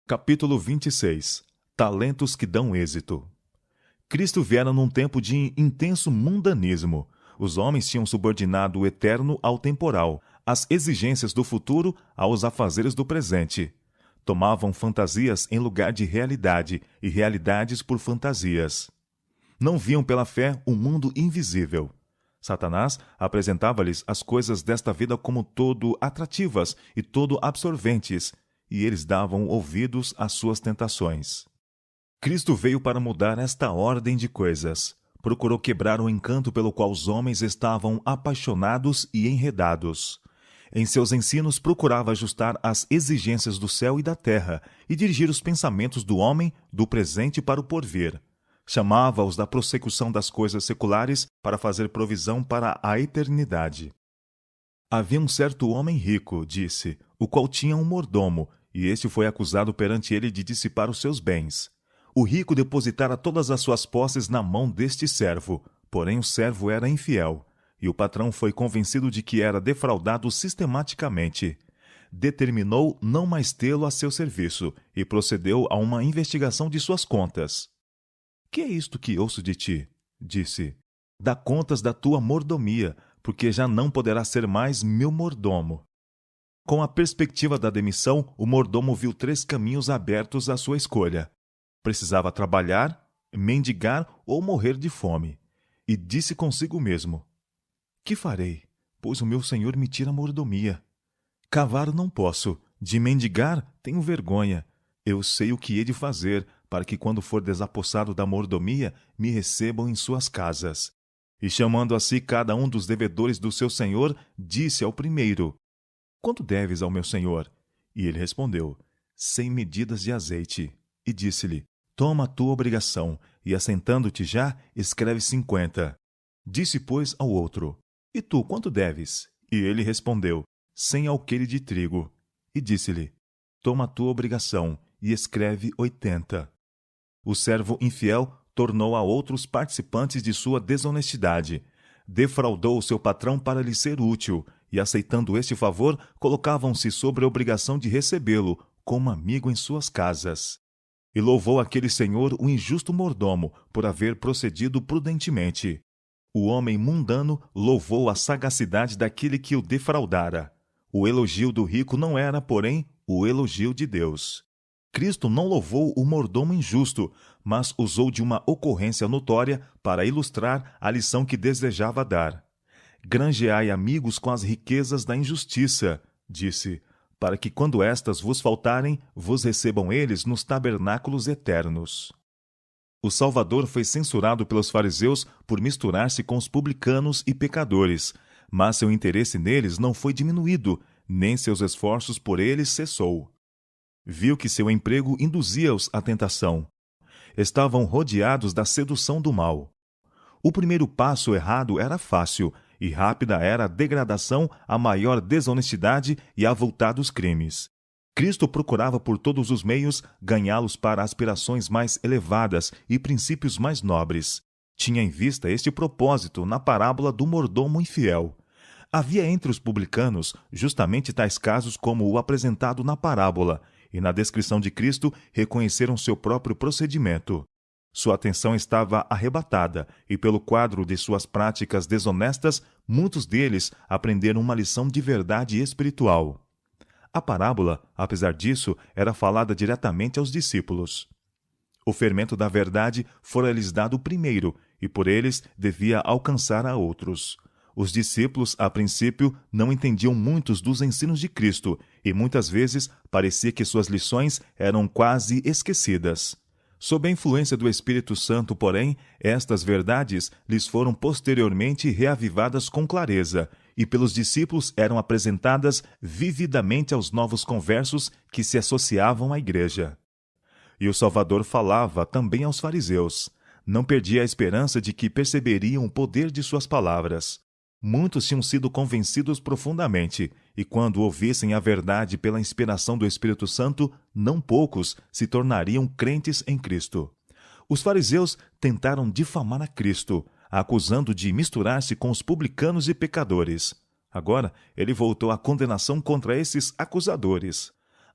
Capítulo 26. Talentos que dão êxito. Cristo viera num tempo de intenso mundanismo. Os homens tinham subordinado o eterno ao temporal, as exigências do futuro aos afazeres do presente. Tomavam fantasias em lugar de realidade e realidades por fantasias. Não viam pela fé o mundo invisível. Satanás apresentava-lhes as coisas desta vida como todo atrativas e todo absorventes, e eles davam ouvidos às suas tentações. Cristo veio para mudar esta ordem de coisas. Procurou quebrar o encanto pelo qual os homens estavam apaixonados e enredados. Em seus ensinos, procurava ajustar as exigências do céu e da terra e dirigir os pensamentos do homem do presente para o porvir. Chamava-os da prossecução das coisas seculares para fazer provisão para a eternidade. Havia um certo homem rico, disse, o qual tinha um mordomo, e este foi acusado perante ele de dissipar os seus bens. O rico depositara todas as suas posses na mão deste servo, porém o servo era infiel, e o patrão foi convencido de que era defraudado sistematicamente. Determinou não mais tê-lo a seu serviço e procedeu a uma investigação de suas contas. Que é isto que ouço de ti? Disse. Dá contas da tua mordomia, porque já não poderá ser mais meu mordomo. Com a perspectiva da demissão, o mordomo viu 3 caminhos abertos à sua escolha. Precisava trabalhar, mendigar ou morrer de fome. E disse consigo mesmo: que farei, pois o meu senhor me tira a mordomia? Cavar não posso, de mendigar tenho vergonha. Eu sei o que hei de fazer, para que quando for desapossado da mordomia, me recebam em suas casas. E chamando a si cada um dos devedores do seu senhor, disse ao primeiro: quanto deves ao meu senhor? E ele respondeu: 100 medidas de azeite. E disse-lhe: toma a tua obrigação, e assentando-te já, escreve 50. Disse, pois, ao outro: e tu, quanto deves? E ele respondeu: 100 alqueire de trigo. E disse-lhe: toma a tua obrigação, e escreve 80. O servo infiel tornou a outros participantes de sua desonestidade. Defraudou o seu patrão para lhe ser útil, e, aceitando este favor, colocavam-se sobre a obrigação de recebê-lo, como amigo em suas casas. E louvou aquele senhor o injusto mordomo, por haver procedido prudentemente. O homem mundano louvou a sagacidade daquele que o defraudara. O elogio do rico não era, porém, o elogio de Deus. Cristo não louvou o mordomo injusto, mas usou de uma ocorrência notória para ilustrar a lição que desejava dar. Granjeai amigos com as riquezas da injustiça, disse, para que quando estas vos faltarem, vos recebam eles nos tabernáculos eternos. O Salvador foi censurado pelos fariseus por misturar-se com os publicanos e pecadores, mas seu interesse neles não foi diminuído, nem seus esforços por eles cessou. Viu que seu emprego induzia-os à tentação. Estavam rodeados da sedução do mal. O primeiro passo errado era fácil, e rápida era a degradação, a maior desonestidade e avultados crimes. Cristo procurava por todos os meios ganhá-los para aspirações mais elevadas e princípios mais nobres. Tinha em vista este propósito na parábola do mordomo infiel. Havia entre os publicanos justamente tais casos como o apresentado na parábola, e na descrição de Cristo reconheceram seu próprio procedimento. Sua atenção estava arrebatada, e pelo quadro de suas práticas desonestas, muitos deles aprenderam uma lição de verdade espiritual. A parábola, apesar disso, era falada diretamente aos discípulos. O fermento da verdade fora-lhes dado primeiro, e por eles devia alcançar a outros. Os discípulos, a princípio, não entendiam muitos dos ensinos de Cristo, e muitas vezes parecia que suas lições eram quase esquecidas. Sob a influência do Espírito Santo, porém, estas verdades lhes foram posteriormente reavivadas com clareza, e pelos discípulos eram apresentadas vividamente aos novos conversos que se associavam à igreja. E o Salvador falava também aos fariseus. Não perdia a esperança de que perceberiam o poder de suas palavras. Muitos tinham sido convencidos profundamente, e quando ouvissem a verdade pela inspiração do Espírito Santo, não poucos se tornariam crentes em Cristo. Os fariseus tentaram difamar a Cristo, acusando de misturar-se com os publicanos e pecadores. Agora, ele voltou à condenação contra esses acusadores.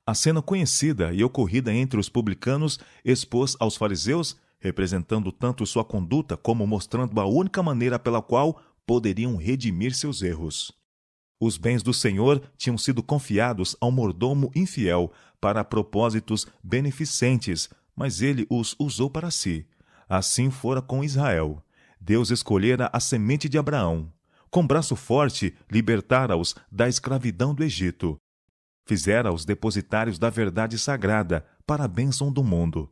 A cena conhecida e ocorrida entre os publicanos expôs aos fariseus, representando tanto sua conduta como mostrando a única maneira pela qual poderiam redimir seus erros. Os bens do Senhor tinham sido confiados ao mordomo infiel para propósitos beneficentes, mas ele os usou para si. Assim fora com Israel. Deus escolhera a semente de Abraão. Com braço forte, libertara-os da escravidão do Egito. Fizera-os depositários da verdade sagrada para a bênção do mundo.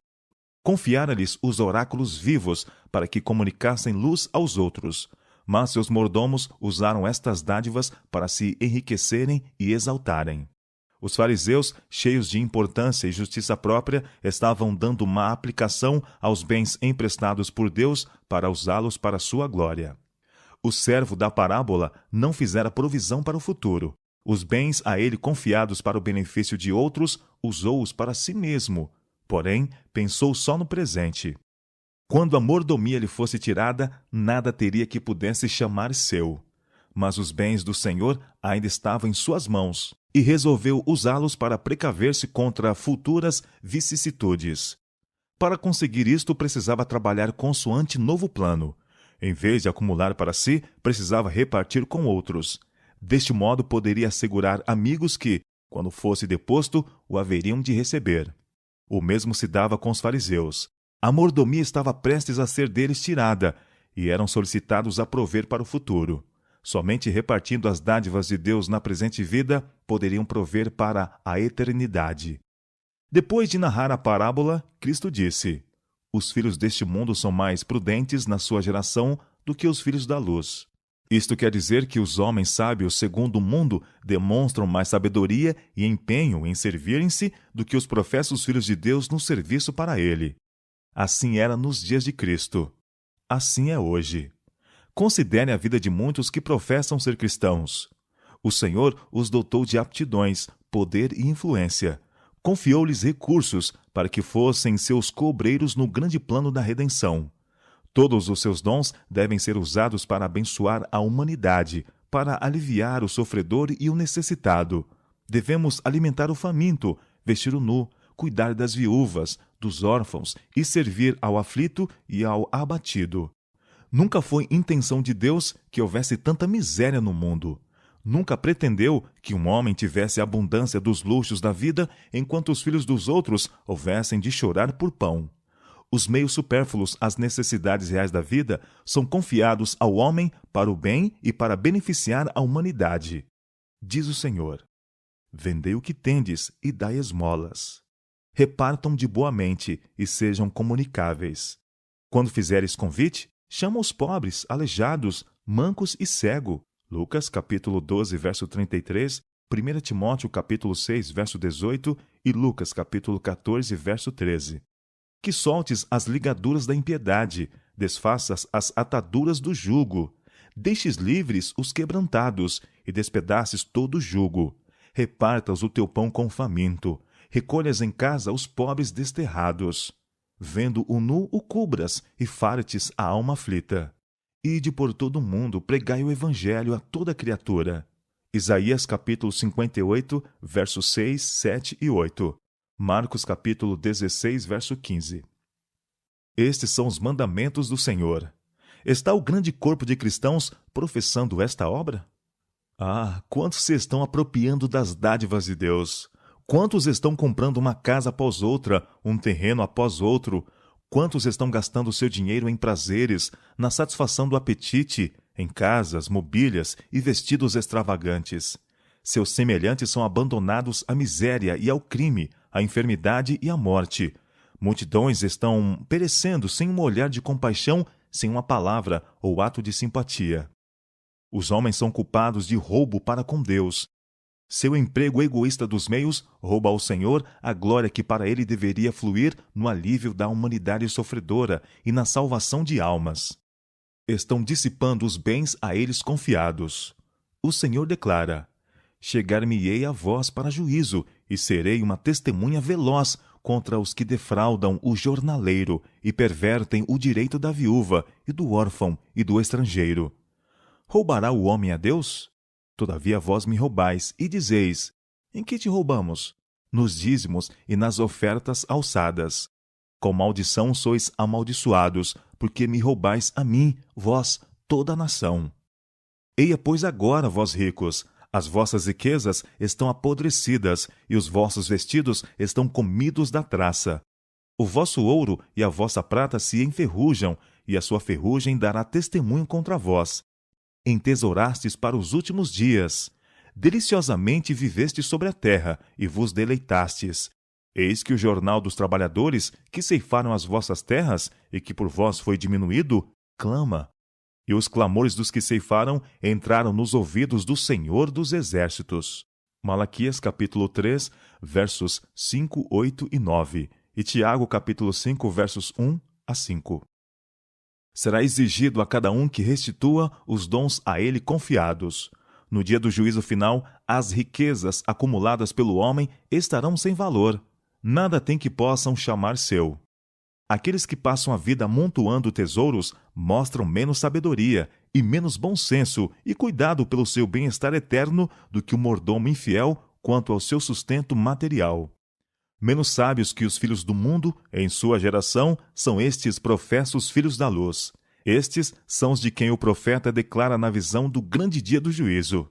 Confiara-lhes os oráculos vivos para que comunicassem luz aos outros. Mas seus mordomos usaram estas dádivas para se enriquecerem e exaltarem. Os fariseus, cheios de importância e justiça própria, estavam dando má aplicação aos bens emprestados por Deus para usá-los para sua glória. O servo da parábola não fizera provisão para o futuro. Os bens a ele confiados para o benefício de outros, usou-os para si mesmo, porém, pensou só no presente. Quando a mordomia lhe fosse tirada, nada teria que pudesse chamar seu. Mas os bens do Senhor ainda estavam em suas mãos, e resolveu usá-los para precaver-se contra futuras vicissitudes. Para conseguir isto, precisava trabalhar consoante novo plano. Em vez de acumular para si, precisava repartir com outros. Deste modo, poderia assegurar amigos que, quando fosse deposto, o haveriam de receber. O mesmo se dava com os fariseus. A mordomia estava prestes a ser deles tirada, e eram solicitados a prover para o futuro. Somente repartindo as dádivas de Deus na presente vida, poderiam prover para a eternidade. Depois de narrar a parábola, Cristo disse: Os filhos deste mundo são mais prudentes na sua geração do que os filhos da luz. Isto quer dizer que os homens sábios segundo o mundo demonstram mais sabedoria e empenho em servirem-se do que os professos filhos de Deus no serviço para ele. Assim era nos dias de Cristo. Assim é hoje. Considere a vida de muitos que professam ser cristãos. O Senhor os dotou de aptidões, poder e influência. Confiou-lhes recursos para que fossem seus cobreiros no grande plano da redenção. Todos os seus dons devem ser usados para abençoar a humanidade, para aliviar o sofredor e o necessitado. Devemos alimentar o faminto, vestir o nu, cuidar das viúvas, dos órfãos e servir ao aflito e ao abatido. Nunca foi intenção de Deus que houvesse tanta miséria no mundo. Nunca pretendeu que um homem tivesse abundância dos luxos da vida, enquanto os filhos dos outros houvessem de chorar por pão. Os meios supérfluos às necessidades reais da vida são confiados ao homem para o bem e para beneficiar a humanidade. Diz o Senhor: Vendei o que tendes e dai esmolas. Repartam de boa mente e sejam comunicáveis. Quando fizeres convite, chama os pobres, aleijados, mancos e cego. Lucas, capítulo 12, verso 33, 1 Timóteo, capítulo 6, verso 18 e Lucas, capítulo 14, verso 13. Que soltes as ligaduras da impiedade, desfaças as ataduras do jugo. Deixes livres os quebrantados e despedaces todo o jugo. Repartas o teu pão com o faminto. Recolhas em casa os pobres desterrados. Vendo o nu, o cubras, e fartes a alma aflita. Ide por todo o mundo, pregai o evangelho a toda criatura. Isaías capítulo 58, versos 6, 7 e 8. Marcos capítulo 16, verso 15. Estes são os mandamentos do Senhor. Está o grande corpo de cristãos professando esta obra? Ah, quantos se estão apropriando das dádivas de Deus! Quantos estão comprando uma casa após outra, um terreno após outro? Quantos estão gastando seu dinheiro em prazeres, na satisfação do apetite, em casas, mobílias e vestidos extravagantes? Seus semelhantes são abandonados à miséria e ao crime, à enfermidade e à morte. Multidões estão perecendo sem um olhar de compaixão, sem uma palavra ou ato de simpatia. Os homens são culpados de roubo para com Deus. Seu emprego egoísta dos meios rouba ao Senhor a glória que para ele deveria fluir no alívio da humanidade sofredora e na salvação de almas. Estão dissipando os bens a eles confiados. O Senhor declara: Chegar-me-ei a vós para juízo, e serei uma testemunha veloz contra os que defraudam o jornaleiro e pervertem o direito da viúva e do órfão e do estrangeiro. Roubará o homem a Deus? Todavia vós me roubais, e dizeis: Em que te roubamos? nos dízimos e nas ofertas alçadas. Com maldição sois amaldiçoados, porque me roubais a mim, vós, toda a nação. Eia, pois agora, vós ricos, as vossas riquezas estão apodrecidas, e os vossos vestidos estão comidos da traça. O vosso ouro e a vossa prata se enferrujam, e a sua ferrugem dará testemunho contra vós. Entesourastes para os últimos dias. Deliciosamente vivestes sobre a terra, e vos deleitastes. Eis que o jornal dos trabalhadores, que ceifaram as vossas terras, e que por vós foi diminuído, clama. E os clamores dos que ceifaram entraram nos ouvidos do Senhor dos Exércitos. Malaquias capítulo 3, versos 5, 8 e 9. E Tiago capítulo 5, versos 1 a 5. Será exigido a cada um que restitua os dons a ele confiados. No dia do juízo final, as riquezas acumuladas pelo homem estarão sem valor. Nada tem que possam chamar seu. Aqueles que passam a vida amontoando tesouros mostram menos sabedoria e menos bom senso e cuidado pelo seu bem-estar eterno do que o mordomo infiel quanto ao seu sustento material. Menos sábios que os filhos do mundo, em sua geração, são estes professos filhos da luz. Estes são os de quem o profeta declara na visão do grande dia do juízo.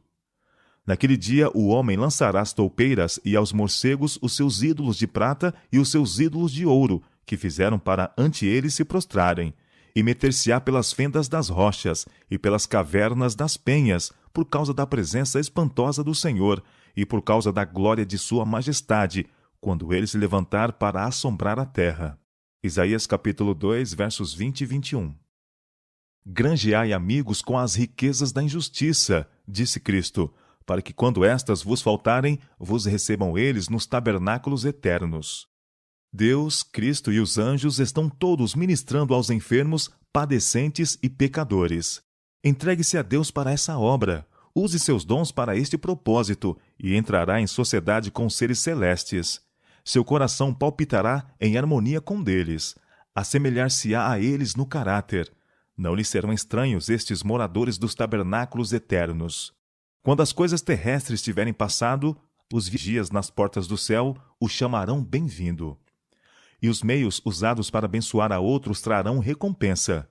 Naquele dia o homem lançará às toupeiras e aos morcegos os seus ídolos de prata e os seus ídolos de ouro, que fizeram para ante eles se prostrarem, e meter-se-á pelas fendas das rochas e pelas cavernas das penhas, por causa da presença espantosa do Senhor e por causa da glória de sua majestade, quando ele se levantar para assombrar a terra. Isaías capítulo 2, versos 20 e 21. Granjeai amigos com as riquezas da injustiça, disse Cristo, para que quando estas vos faltarem, vos recebam eles nos tabernáculos eternos. Deus, Cristo e os anjos estão todos ministrando aos enfermos, padecentes e pecadores. Entregue-se a Deus para essa obra. Use seus dons para este propósito e entrará em sociedade com os seres celestes. Seu coração palpitará em harmonia com deles. Assemelhar-se-á a eles no caráter. Não lhe serão estranhos estes moradores dos tabernáculos eternos. Quando as coisas terrestres tiverem passado, os vigias nas portas do céu o chamarão bem-vindo. E os meios usados para abençoar a outros trarão recompensa.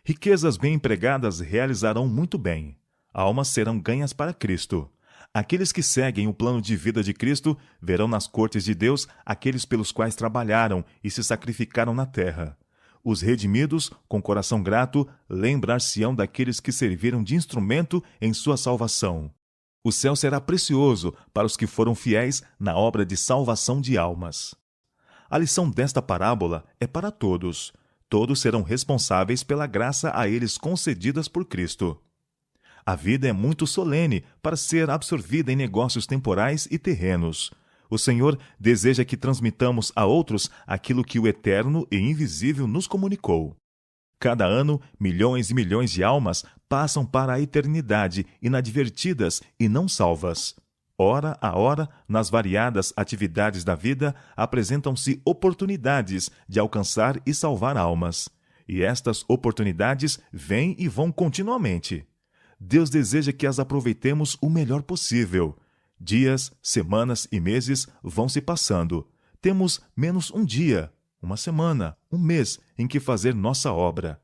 Riquezas bem empregadas realizarão muito bem. Almas serão ganhas para Cristo. Aqueles que seguem o plano de vida de Cristo verão nas cortes de Deus aqueles pelos quais trabalharam e se sacrificaram na terra. Os redimidos, com coração grato, lembrar-se-ão daqueles que serviram de instrumento em sua salvação. O céu será precioso para os que foram fiéis na obra de salvação de almas. A lição desta parábola é para todos. Todos serão responsáveis pela graça a eles concedidas por Cristo. A vida é muito solene para ser absorvida em negócios temporais e terrenos. O Senhor deseja que transmitamos a outros aquilo que o eterno e invisível nos comunicou. Cada ano, milhões e milhões de almas passam para a eternidade, inadvertidas e não salvas. Hora a hora, nas variadas atividades da vida, apresentam-se oportunidades de alcançar e salvar almas. E estas oportunidades vêm e vão continuamente. Deus deseja que as aproveitemos o melhor possível. Dias, semanas e meses vão se passando. Temos menos um dia, uma semana, um mês em que fazer nossa obra.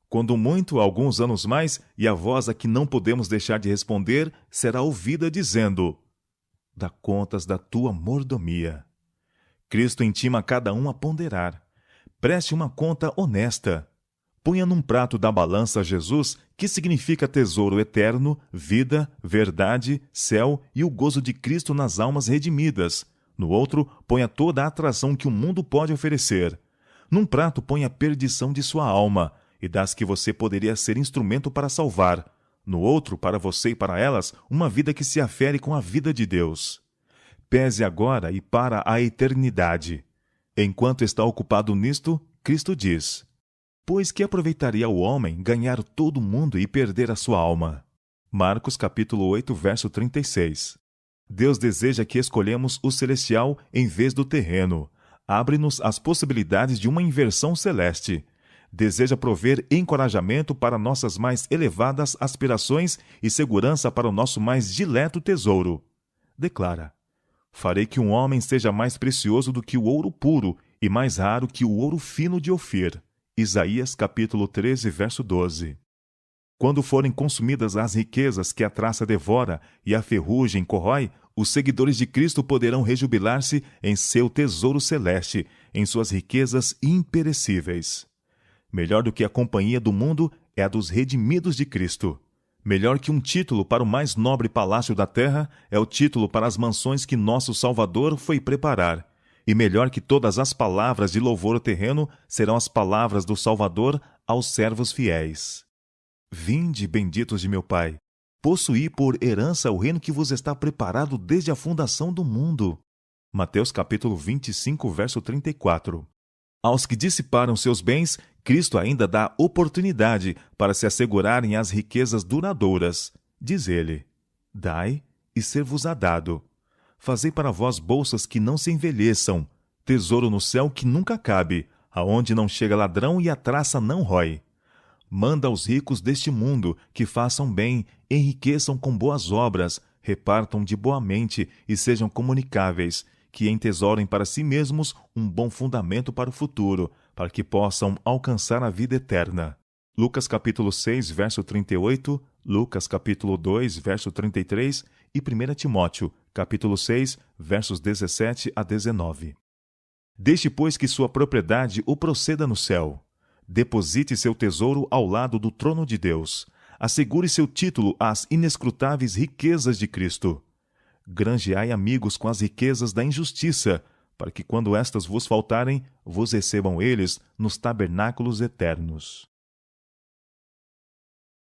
Quando muito, alguns anos mais, e a voz a que não podemos deixar de responder será ouvida dizendo: dá contas da tua mordomia. Cristo intima cada um a ponderar. Preste uma conta honesta. Ponha num prato da balança Jesus, que significa tesouro eterno, vida, verdade, céu e o gozo de Cristo nas almas redimidas. No outro, ponha toda a atração que o mundo pode oferecer. Num prato, ponha a perdição de sua alma, e das que você poderia ser instrumento para salvar. No outro, para você e para elas, uma vida que se afere com a vida de Deus. Pese agora e para a eternidade. Enquanto está ocupado nisto, Cristo diz: pois que aproveitaria o homem ganhar todo o mundo e perder a sua alma? Marcos capítulo 8, verso 36. Deus deseja que escolhemos o celestial em vez do terreno. Abre-nos as possibilidades de uma inversão celeste. Deseja prover encorajamento para nossas mais elevadas aspirações e segurança para o nosso mais dileto tesouro. Declara: Farei que um homem seja mais precioso do que o ouro puro e mais raro que o ouro fino de Ofir. Isaías capítulo 13, verso 12. Quando forem consumidas as riquezas que a traça devora e a ferrugem corrói, os seguidores de Cristo poderão rejubilar-se em seu tesouro celeste, em suas riquezas imperecíveis. Melhor do que a companhia do mundo é a dos redimidos de Cristo. Melhor que um título para o mais nobre palácio da terra é o título para as mansões que nosso Salvador foi preparar. E melhor que todas as palavras de louvor terreno serão as palavras do Salvador aos servos fiéis. Vinde, benditos de meu Pai, possuí por herança o reino que vos está preparado desde a fundação do mundo. Mateus capítulo 25, verso 34. Aos que dissiparam seus bens, Cristo ainda dá oportunidade para se assegurarem as riquezas duradouras. Diz ele: Dai, e ser-vos-á dado. Fazei para vós bolsas que não se envelheçam, tesouro no céu que nunca cabe, aonde não chega ladrão e a traça não rói. Manda aos ricos deste mundo que façam bem, enriqueçam com boas obras, repartam de boa mente e sejam comunicáveis, que entesourem para si mesmos um bom fundamento para o futuro, para que possam alcançar a vida eterna. Lucas capítulo 6, verso 38, Lucas capítulo 2, verso 33 e 1 Timóteo capítulo 6, versos 17 a 19. Deixe, pois, que sua propriedade o proceda no céu. Deposite seu tesouro ao lado do trono de Deus. Assegure seu título às inescrutáveis riquezas de Cristo. Granjeai amigos com as riquezas da injustiça, para que quando estas vos faltarem, vos recebam eles nos tabernáculos eternos.